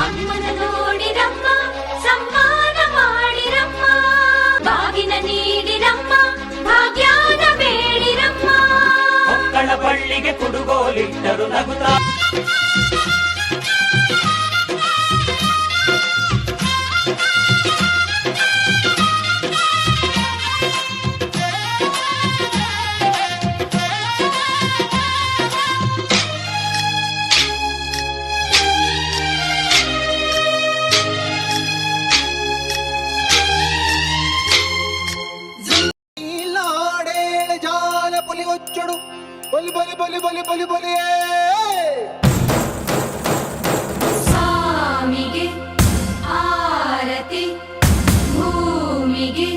ಅಮ್ಮನ ನೋಡಿರಮ್ಮ ಸಮ್ಮಾನ ಮಾಡಿರಮ್ಮ ಬಾಗಿನ ನೀಡಿರಮ್ಮ ಭಾಗ್ಯಾನ ಬೇಡಿರಮ್ಮ ಮಕ್ಕಳ ಬಳ್ಳಿಗೆ ಕುಡುಗೋಲಿಟ್ಟರು ನಗುತ್ತಾ వచ్చడు బలి బలి బలి బలి బలి బలి ಸ್ವಾಮಿಗೆ ಆರತಿ ಭೂಮಿಗೆ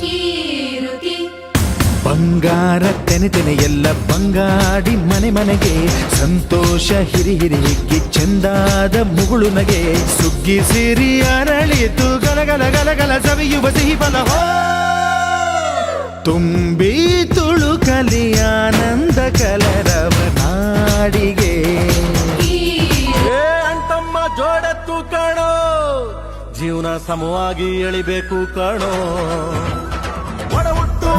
ಕೀರುತಿ ಬಂಗಾರ ತೆನೆ ತೆನೆ ಎಲ್ಲ ಬಂಗಾಡಿ ಮನೆ ಮನೆಗೆ ಸಂತೋಷ ಹಿರಿ ಹಿರಿ ಹಿಗ್ಗಿ ಚೆಂದಾದ ಮುಗುಳು ನಗೆ ಸುಗ್ಗಿ ಸಿರಿ ಅರಳಿತು ಗಲಗಲ ಗಲಗಲ ಸವಿಯುವ ಸಿಹಿ ಫಲ ತುಂಬಿ ತುಳುಕಲಿ ಆನಂದ ಕಲರವ ನಾಡಿಗೆ ಅಂತಮ್ಮ ಜೋಡತ್ತು ಕಾಣೋ ಜೀವನ ಸಮವಾಗಿ ಎಳಿಬೇಕು ಕಾಣೋ ಒಡ ಹುಟ್ಟು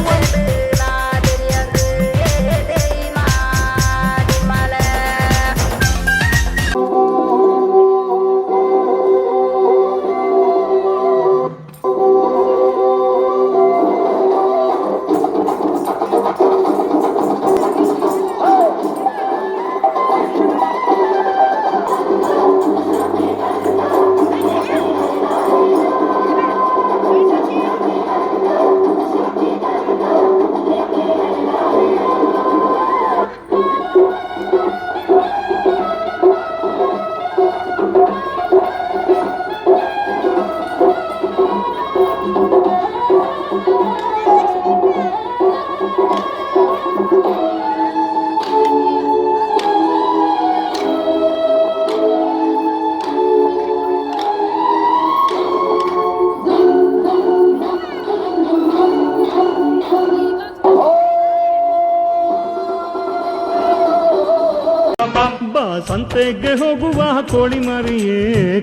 ಸಂತೆಗೆ ಹೋಗುವ ಕೋಳಿ ಮರಿಯೇ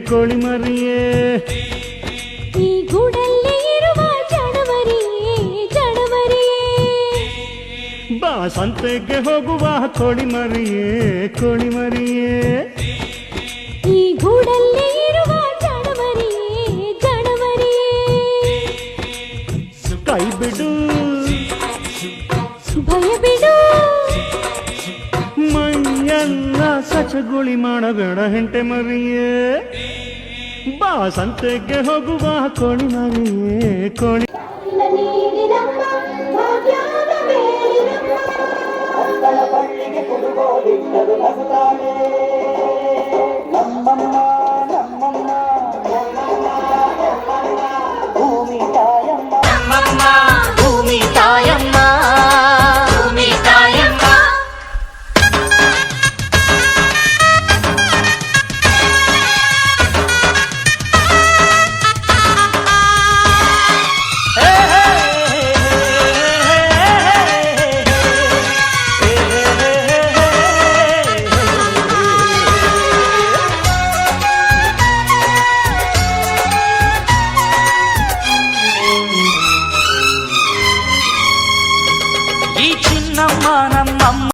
ಕೋಳಿ ಮರಿಯೇ ಈ ಗೂಡಲ್ಲಿ ಇರುವ ಜಡವರಿಯೇ ಜಡವರಿಯೇ ಬಾ ಸಂತೆಗೆ ಹೋಗುವ ಕೋಳಿ ಮರಿಯೇ ಕೋಳಿ ಮರಿಯೇ ಈ ಗೂಡಲ್ಲಿ ಇರುವ ಜಡವರಿಯೇ ಜಡವರಿಯೇ ಕೈ ಬಿಡು ಭಯ ಬಿಡು ಮೈಯೆಲ್ಲ ಸಚಗುಳಿ ಮಾಡಬೇಡ ಹೆಂಟೆ ಮರಿಯೇ ಬಾ ಸಂತೆಗೆ ಹೋಗುವ ಕೋಳಿ ಮರಿಯೇ ಕೋಳಿ ಮಕ್ಕಳ ಬಳ್ಳಿಗೆ ಕುಡುಗೋಲಿಟ್ಟರು ನಗುತ್ತಾಳೆ